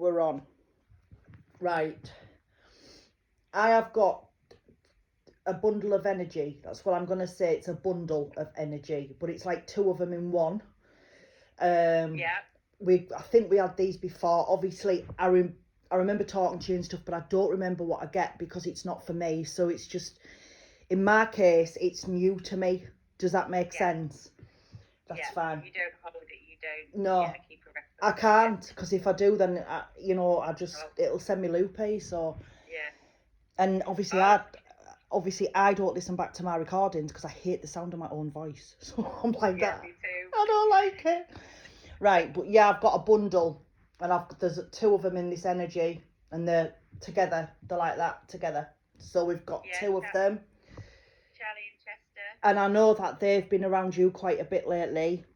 we're on. Right. I have got a bundle of energy. That's what I'm going to say. It's a bundle of energy, but it's like two of them in one. Yeah. I think we had these before. Obviously, I remember talking to you and stuff, but I don't remember what I get because it's not for me. So it's just, in my case, it's new to me. Does that make sense? That's fine. You don't hold it. You don't. No, Keep a record. I can't, because if I do, then it'll send me loopy. So yeah. And obviously, I don't listen back to my recordings because I hate the sound of my own voice. So I'm like that. Me too. I don't like it. Right, but yeah, I've got a bundle, and there's two of them in this energy, and they're together. They're like that together. So we've got two of them. Charlie and Chester. And I know that they've been around you quite a bit lately.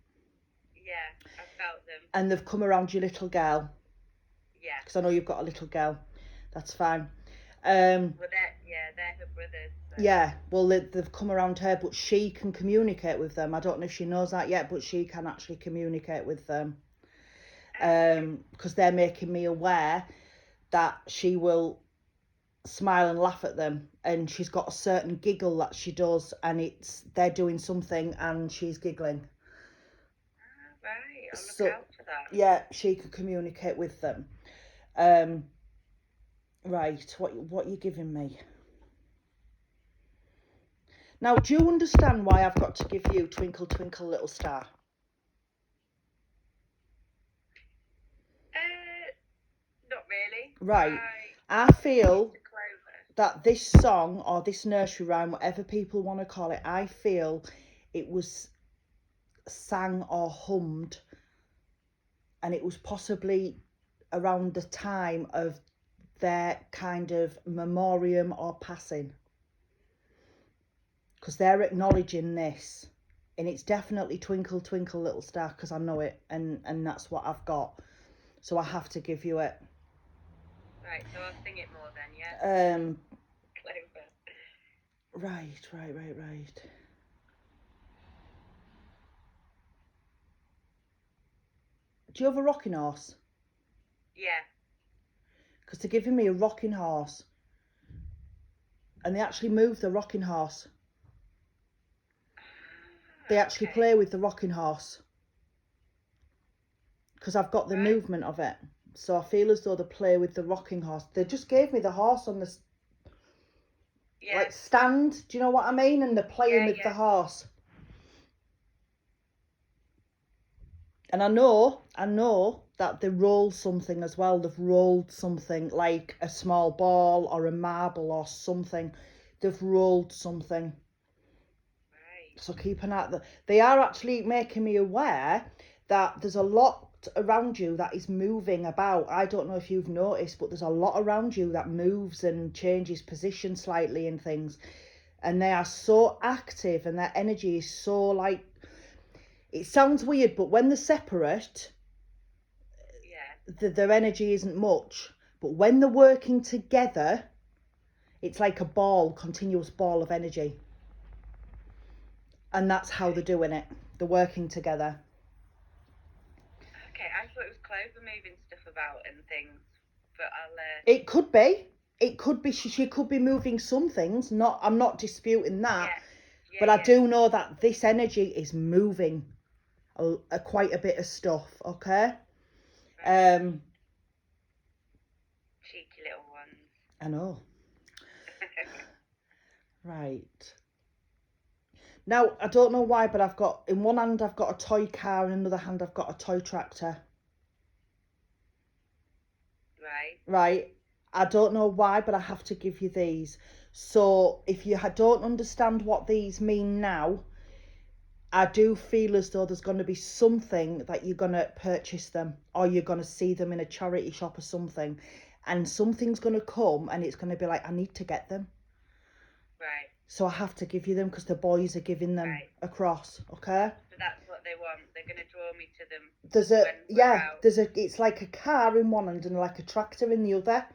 Yeah, I've felt them. And they've come around your little girl. Yeah. Because I know you've got a little girl. That's fine. Well, they're her brothers. So. Yeah, well, they've come around her, but she can communicate with them. I don't know if she knows that yet, but she can actually communicate with them. Because they're making me aware that she will smile and laugh at them, and she's got a certain giggle that she does, and they're doing something and she's giggling. Right, I'll look out for that. Yeah, she can communicate with them. Right, what are you giving me? Now, do you understand why I've got to give you Twinkle Twinkle Little Star? Not really. Right. I feel that this song or this nursery rhyme, whatever people want to call it, I feel it was sang or hummed, and it was possibly around the time of their kind of memoriam or passing. Because they're acknowledging this, and it's definitely Twinkle Twinkle Little Star, because I know it, and that's what I've got, so I have to give you it. Right, so I'll sing it more then, yeah? Clover. Right. Do you have a rocking horse? Yeah. Because they're giving me a rocking horse, and they actually move the rocking horse. They actually play with the rocking horse, because I've got the movement of it. So I feel as though they play with the rocking horse. They just gave me the horse on the like stand. Do you know what I mean? And they're playing with the horse. And I know that they roll something as well. They've rolled something like a small ball or a marble or something. They've rolled something. So keep an eye. They are actually making me aware that there's a lot around you that is moving about. I don't know if you've noticed, but there's a lot around you that moves and changes position slightly and things. And they are so active, and their energy is so like, it sounds weird, but when they're separate, their energy isn't much. But when they're working together, it's like a continuous ball of energy. And that's how they're doing it. They're working together. Okay, I thought it was Clover moving stuff about and things, but I'll... It could be. It could be. She could be moving some things. I'm not disputing that. But I do know that this energy is moving quite a bit of stuff, okay? Cheeky little ones. I know. Right. Now, I don't know why, but in one hand I've got a toy car, and in another hand I've got a toy tractor. Right. I don't know why, but I have to give you these. So if you don't understand what these mean now, I do feel as though there's going to be something that you're going to purchase them, or you're going to see them in a charity shop or something, and something's going to come and it's going to be like, I need to get them. Right. So I have to give you them because the boys are giving them across, okay? So that's what they want. They're going to draw me to them. It's like a car in one hand and like a tractor in the other.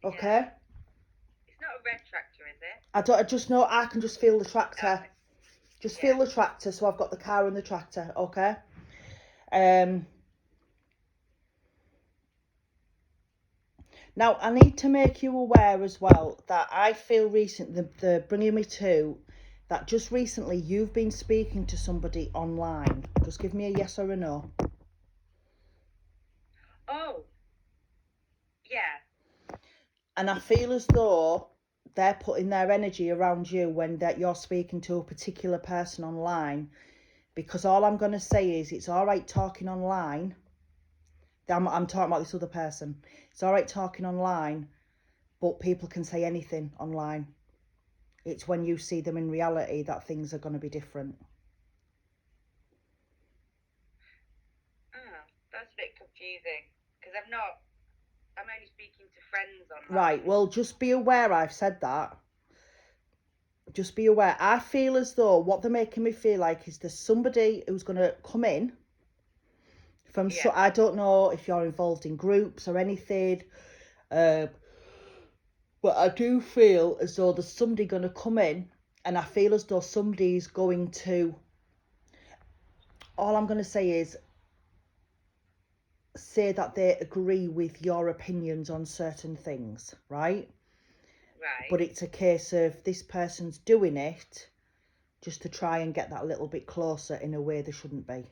Okay? Yeah. It's not a red tractor, is it? I just know I can just feel the tractor. Okay. Just feel the tractor, so I've got the car and the tractor, okay? Now, I need to make you aware as well that I feel recently, the bringing me to, that just recently you've been speaking to somebody online. Just give me a yes or a no. Oh, yeah. And I feel as though they're putting their energy around you when that you're speaking to a particular person online. Because all I'm going to say is it's all right talking online. I'm talking about this other person. It's all right talking online, but people can say anything online. It's when you see them in reality that things are going to be different. Oh, that's a bit confusing because I'm only speaking to friends online. Right, well, just be aware I've said that. Just be aware. I feel as though what they're making me feel like is there's somebody who's going to come in from, Yeah. so I don't know if you're involved in groups or anything, but I do feel as though there's somebody going to come in, and I feel as though somebody's going to, all I'm going to say is, say that they agree with your opinions on certain things, right? Right. But it's a case of this person's doing it just to try and get that little bit closer in a way they shouldn't be.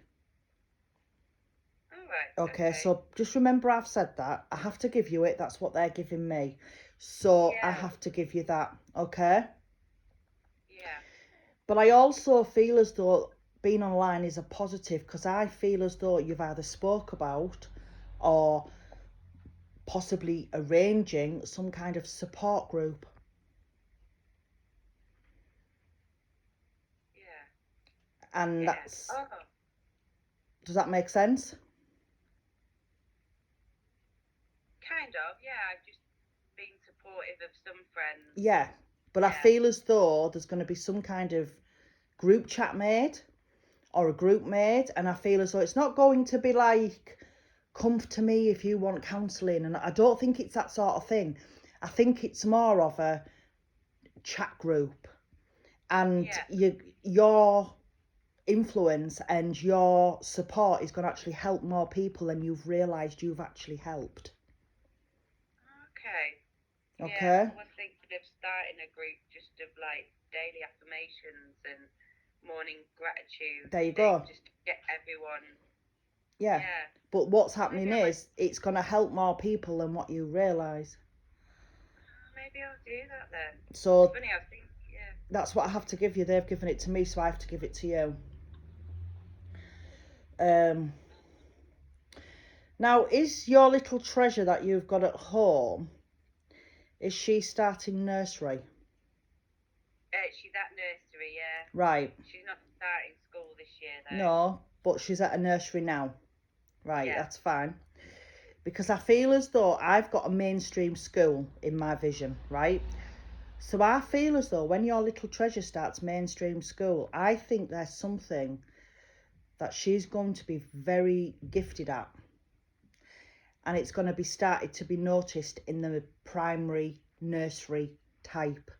Okay, so just remember I've said that. I have to give you it. That's what they're giving me. So Yeah. I have to give you that, okay? Yeah. But I also feel as though being online is a positive because I feel as though you've either spoke about or possibly arranging some kind of support group. Yeah. And Yeah. that's... Oh. Does that make sense? Kind of, yeah. I've just been supportive of some friends. Yeah, but I feel as though there's going to be some kind of group chat made or a group made, and I feel as though it's not going to be like, come to me if you want counselling, and I don't think it's that sort of thing. I think it's more of a chat group, and your influence and your support is going to actually help more people than you've realised you've actually helped. Okay. Okay. Yeah, I was thinking of starting a group just of like daily affirmations and morning gratitude. There you go. Just to get everyone. Yeah. But what's happening is it's going to help more people than what you realise. Maybe I'll do that then. So it's funny, I think, yeah. That's what I have to give you. They've given it to me, so I have to give it to you. Now, is your little treasure that you've got at home, is she starting nursery? She's at nursery, yeah. Right. She's not starting school this year, though. No, but she's at a nursery now. Right, that's fine. Because I feel as though I've got a mainstream school in my vision, right? So I feel as though when your little treasure starts mainstream school, I think there's something that she's going to be very gifted at. And it's going to be started to be noticed in the primary nursery type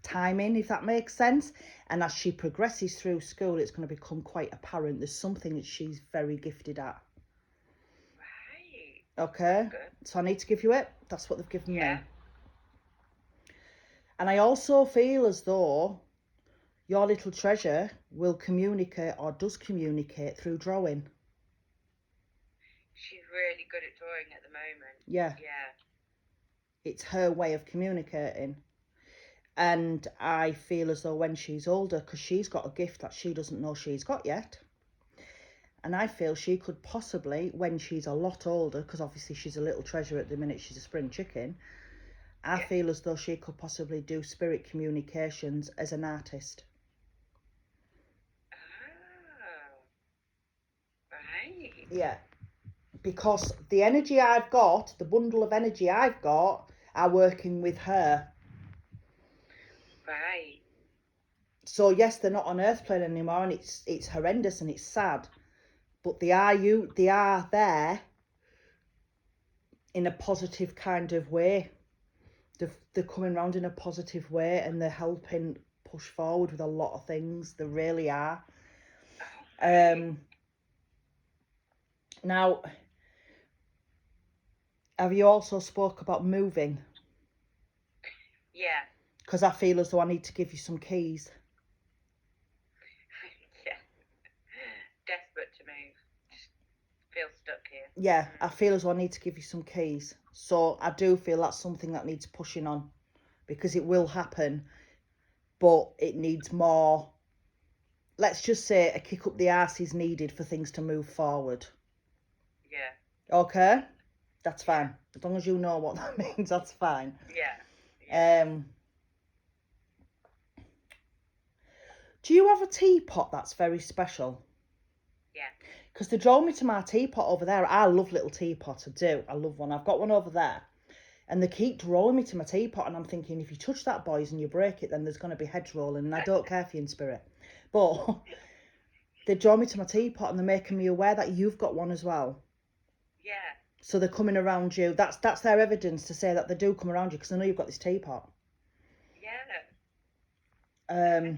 timing, if that makes sense. And as she progresses through school, it's going to become quite apparent there's something that she's very gifted at. Right. Okay. So I need to give you it. That's what they've given me. And I also feel as though your little treasure will communicate or does communicate through drawing. She's really good at drawing at the moment. Yeah. It's her way of communicating. And I feel as though when she's older, because she's got a gift that she doesn't know she's got yet, and I feel she could possibly, when she's a lot older, because obviously she's a little treasure at the minute, she's a spring chicken, I feel as though she could possibly do spirit communications as an artist. Oh, right. Yeah, because the energy I've got, the bundle of energy I've got, are working with her. Right. So yes, they're not on Earth plane anymore, and it's horrendous and it's sad, but they are there in a positive kind of way. They're coming around in a positive way, and they're helping push forward with a lot of things. They really are. Now, Have you also spoke about moving? Yeah. Because I feel as though I need to give you some keys. Yeah. Desperate to move. Just feel stuck here. Yeah, I feel as though I need to give you some keys. So I do feel that's something that needs pushing on, because it will happen, but it needs more. Let's just say a kick up the arse is needed for things to move forward. Yeah. Okay? That's fine. As long as you know what that means, that's fine. Yeah. Do you have a teapot that's very special? Yeah. Because they draw me to my teapot over there. I love little teapots. I do. I love one. I've got one over there. And they keep drawing me to my teapot. And I'm thinking, if you touch that, boys, and you break it, then there's going to be heads rolling. And I don't care for you in spirit. But they draw me to my teapot, and they're making me aware that you've got one as well. Yeah. So they're coming around you. That's their evidence to say that they do come around you, because I know you've got this teapot. Yeah.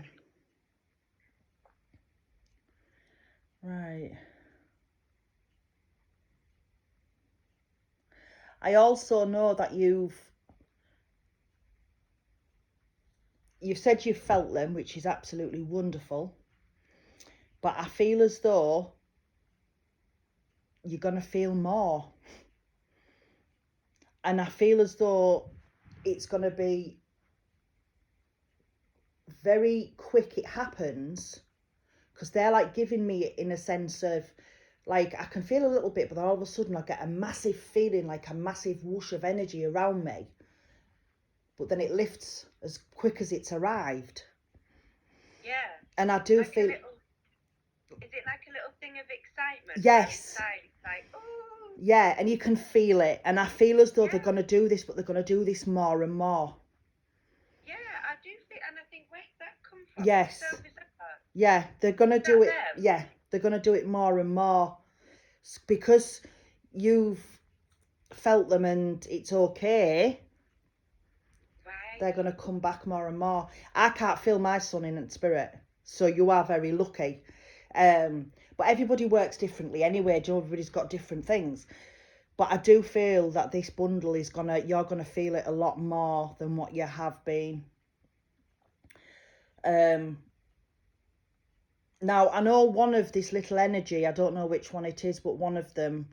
Right. I also know that you've said you've felt them, which is absolutely wonderful. But I feel as though you're going to feel more. And I feel as though it's going to be very quick. It happens, because they're like giving me in a sense of, like, I can feel a little bit, but then all of a sudden I get a massive feeling, like a massive whoosh of energy around me. But then it lifts as quick as it's arrived. Yeah. And I do like feel... Is it like a little thing of excitement? Yes. Inside, it's like, oh. Yeah, and you can feel it. And I feel as though they're going to do this, but they're going to do this more and more. Yeah, I do think, and I think, where's that come from? Yes. So bizarre. Yeah, they're going to do it. Yeah, they're going to do it more and more. Because you've felt them and it's okay. Right. They're going to come back more and more. I can't feel my son in spirit, so you are very lucky. But everybody works differently anyway. Everybody's got different things. But I do feel that this bundle is you're gonna feel it a lot more than what you have been. Now I know one of this little energy, I don't know which one it is, but one of them,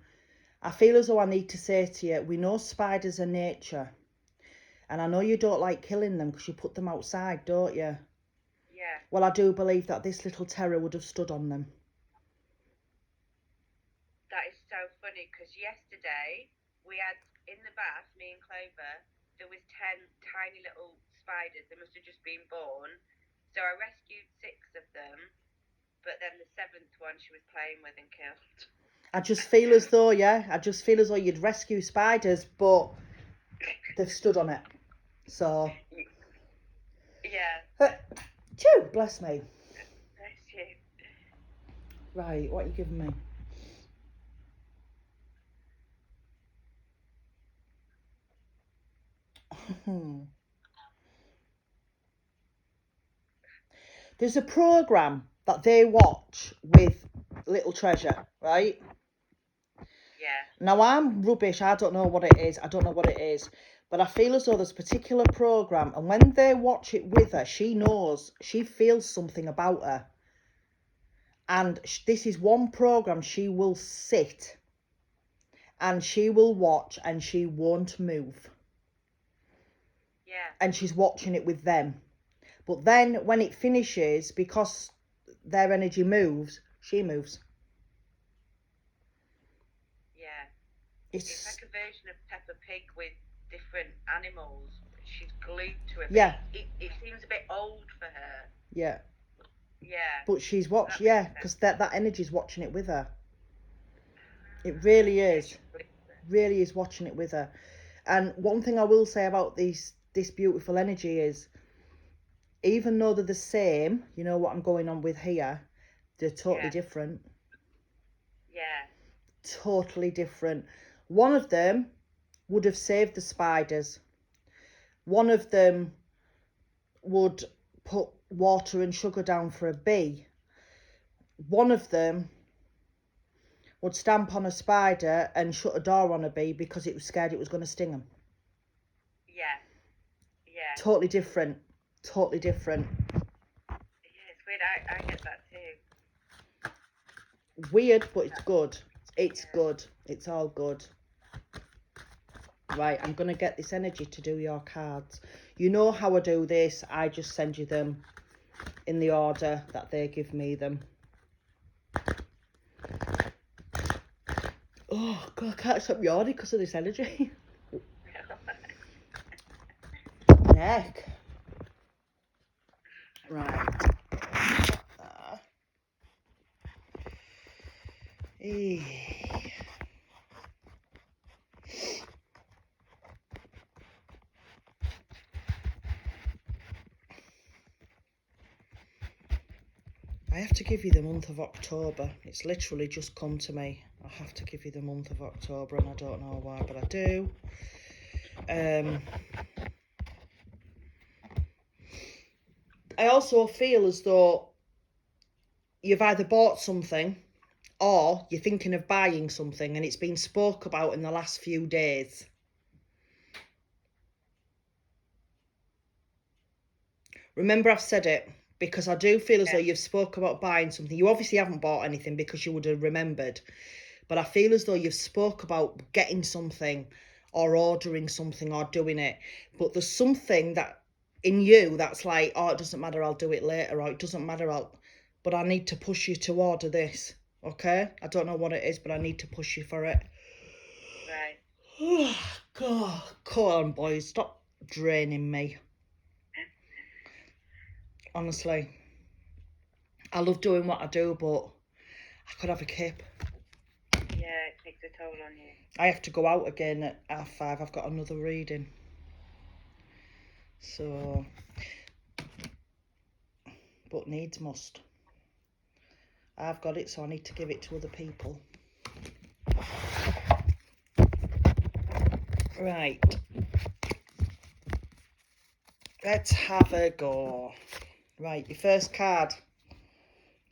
I feel as though I need to say to you, we know spiders are nature. And I know you don't like killing them because you put them outside, don't you? Yeah. Well, I do believe that this little terror would have stood on them. That is so funny, because yesterday we had in the bath, me and Clover, there was 10 tiny little spiders. They must have just been born. So I rescued 6 of them, but then the 7th one she was playing with and killed. I just feel as though, you'd rescue spiders, but they've stood on it. So. Yeah. Chew, bless me. Bless you. Right, what are you giving me? There's a programme that they watch with Little Treasure, right? Yeah. Now, I'm rubbish. I don't know what it is. But I feel as though there's a particular programme, and when they watch it with her, she knows, she feels something about her. And this is one programme she will sit and she will watch and she won't move. Yeah. And she's watching it with them. But then when it finishes, because their energy moves, she moves. Yeah. It's like a version of Peppa Pig with different animals. She's glued to it. Yeah. It seems a bit old for her. Yeah. Yeah. But she's watching, because that energy's watching it with her. It really is. Really is watching it with her. And one thing I will say about this beautiful energy is, even though they're the same, you know what I'm going on with here, they're totally different. Yeah. Totally different. One of them would have saved the spiders. One of them would put water and sugar down for a bee. One of them would stamp on a spider and shut a door on a bee because it was scared it was going to sting them. Yeah. Yeah. Totally different. Totally different. Yeah, it's weird. I get that too. Weird, but it's good. It's good. It's all good. Right, I'm going to get this energy to do your cards. You know how I do this. I just send you them in the order that they give me them. Oh, God, I can't stop yawning because of this energy. Neck. Right. I have to give you the month of October. It's literally just come to me. I have to give you the month of October, and I don't know why, but I do. I also feel as though you've either bought something or you're thinking of buying something, and it's been spoke about in the last few days. Remember, I've said it, because I do feel as though you've spoke about buying something. You obviously haven't bought anything because you would have remembered, but I feel as though you've spoke about getting something or ordering something or doing it, but there's something that in you that's like, oh, it doesn't matter, I'll do it later, or it doesn't matter, but I need to push you to order this, okay? I don't know what it is, but I need to push you for it. Right. Oh, God, come on, boys, stop draining me. Honestly, I love doing what I do, but I could have a kip. Yeah, it takes a toll on you. I have to go out again at 5:30. I've got another reading. So, but needs must. I've got it, so I need to give it to other people. Right. Let's have a go. Right, your first card.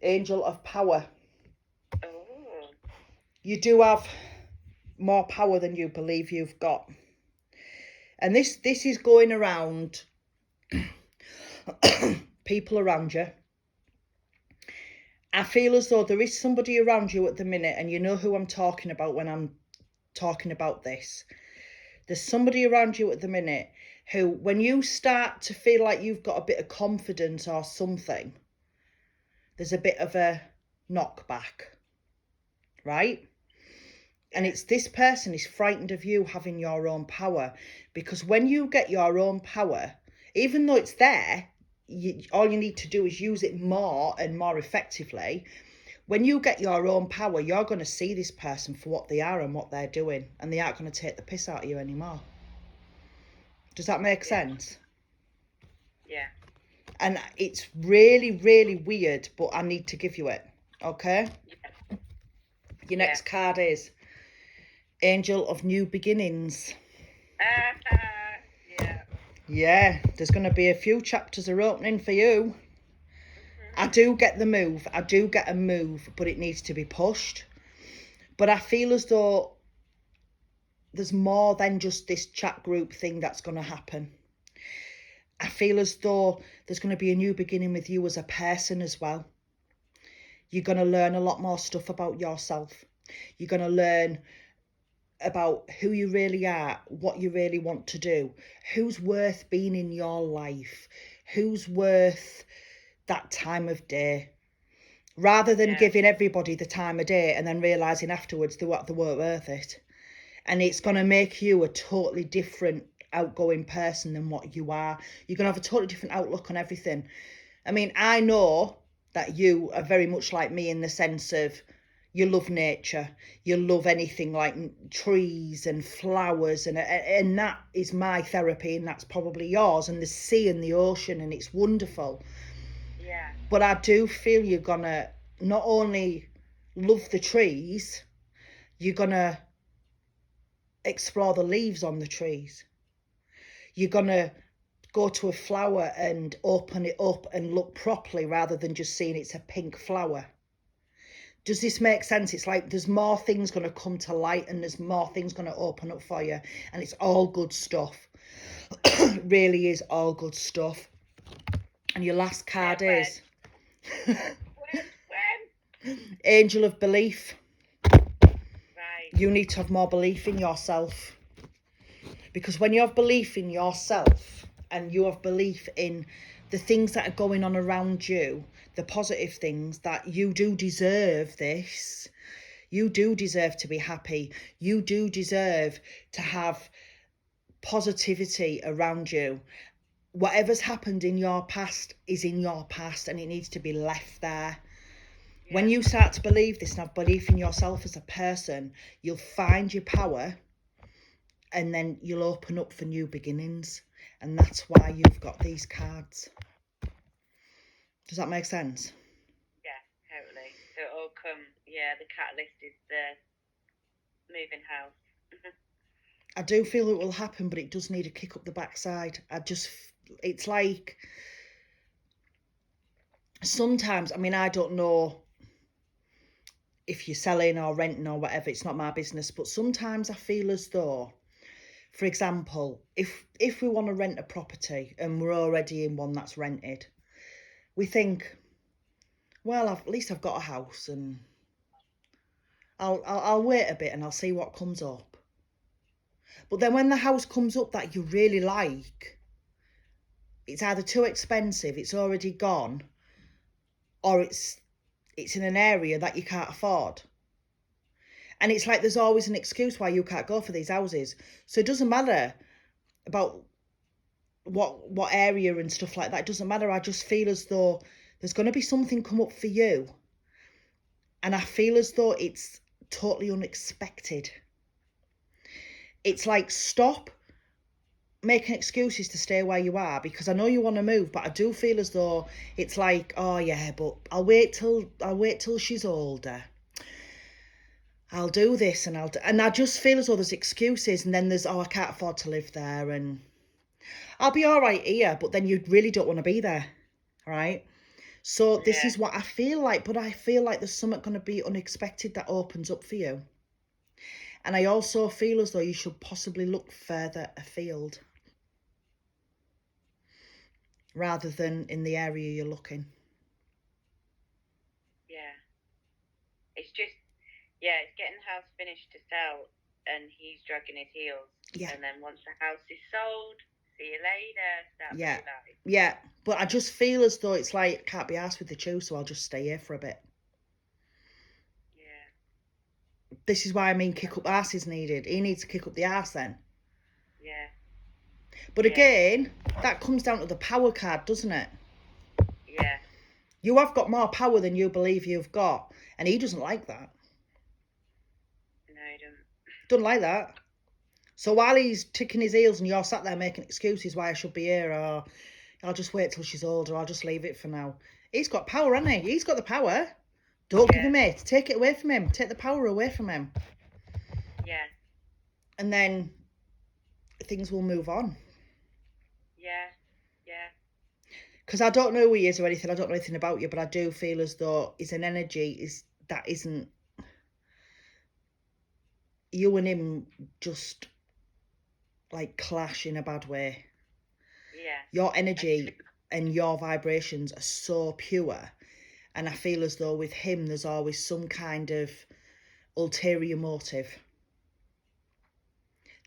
Angel of Power. Oh. You do have more power than you believe you've got. And this is going around people around you. I feel as though there is somebody around you at the minute, and you know who I'm talking about when I'm talking about this. There's somebody around you at the minute who, when you start to feel like you've got a bit of confidence or something, there's a bit of a knockback, right? And it's this person is frightened of you having your own power, because when you get your own power, even though it's there, all you need to do is use it more and more effectively. When you get your own power, you're going to see this person for what they are and what they're doing, and they aren't going to take the piss out of you anymore. Does that make sense? Yeah. And it's really, really weird, but I need to give you it, okay? Yeah. Your next card is Angel of New Beginnings. Yeah. Yeah, there's going to be a few chapters are opening for you. I do get the move. I do get a move, but it needs to be pushed. But I feel as though there's more than just this chat group thing that's going to happen. I feel as though there's going to be a new beginning with you as a person as well. You're going to learn a lot more stuff about yourself. You're going to learn about who you really are, what you really want to do, who's worth being in your life, who's worth that time of day, rather than giving everybody the time of day and then realising afterwards they weren't worth it. And it's going to make you a totally different outgoing person than what you are. You're going to have a totally different outlook on everything. I mean, I know that you are very much like me in the sense of you love nature, you love anything like trees and flowers, and that is my therapy, and that's probably yours, and the sea and the ocean, and it's wonderful. Yeah. But I do feel you're gonna not only love the trees, you're gonna explore the leaves on the trees. You're gonna go to a flower and open it up and look properly, rather than just seeing it's a pink flower. Does this make sense? It's like there's more things going to come to light and there's more things going to open up for you. And it's all good stuff. It really is all good stuff. And your last card is Angel of Belief. Right. You need to have more belief in yourself. Because when you have belief in yourself and you have belief in the things that are going on around you, the positive things, that you do deserve this, you do deserve to be happy, you do deserve to have positivity around you. Whatever's happened in your past is in your past and it needs to be left there. Yeah. When you start to believe this and have belief in yourself as a person, you'll find your power and then you'll open up for new beginnings. And that's why you've got these cards. Does that make sense? Yeah, totally. So it'll all come, the catalyst is the moving house. I do feel it will happen, but it does need a kick up the backside. It's like, sometimes, I mean, I don't know if you're selling or renting or whatever, it's not my business, but sometimes I feel as though, for example, if we want to rent a property and we're already in one that's rented, we think, well, at least I've got a house and I'll wait a bit and I'll see what comes up. But then when the house comes up that you really like, it's either too expensive, it's already gone, or it's in an area that you can't afford. And it's like there's always an excuse why you can't go for these houses. So it doesn't matter about what area and stuff like that. It doesn't matter. I just feel as though there's going to be something come up for you. And I feel as though it's totally unexpected. It's like, stop making excuses to stay where you are, because I know you want to move, but I do feel as though it's like, oh yeah, but I'll wait till she's older. I'll do this and and I just feel as though there's excuses, and then there's, oh, I can't afford to live there and I'll be all right here, but then you really don't want to be there, right? So this is what I feel like, but I feel like there's something going to be unexpected that opens up for you. And I also feel as though you should possibly look further afield rather than in the area you're looking. Yeah. It's just, it's getting the house finished to sell and he's dragging his heels. Yeah. And then once the house is sold, see you later. Yeah. Yeah. But I just feel as though it's like, can't be arsed with the chew, so I'll just stay here for a bit. Yeah. This is why I mean kick up arse is needed. He needs to kick up the arse then. Yeah. But again, that comes down to the power card, doesn't it? Yeah. You have got more power than you believe you've got. And he doesn't like that. No, he don't. Doesn't like that. So while he's ticking his heels and you're sat there making excuses why I should be here, or I'll just wait till she's older, I'll just leave it for now. He's got power, hasn't he? He's got the power. Don't give him it. Take it away from him. Take the power away from him. Yeah. And then things will move on. Yeah. Yeah. Because I don't know who he is or anything. I don't know anything about you, but I do feel as though it's an energy that isn't you and him just like clash in a bad way. Yeah. Your energy and your vibrations are so pure. And I feel as though with him, there's always some kind of ulterior motive.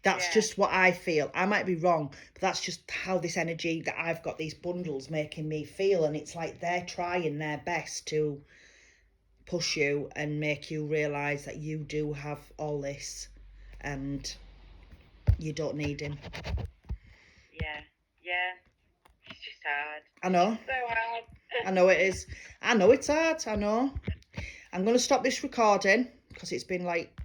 That's just what I feel. I might be wrong, but that's just how this energy that I've got, these bundles making me feel. And it's like they're trying their best to push you and make you realise that you do have all this and you don't need him. Yeah. Yeah. It's just hard. I know. So hard. I know it is. I know it's hard. I know. I'm going to stop this recording because it's been like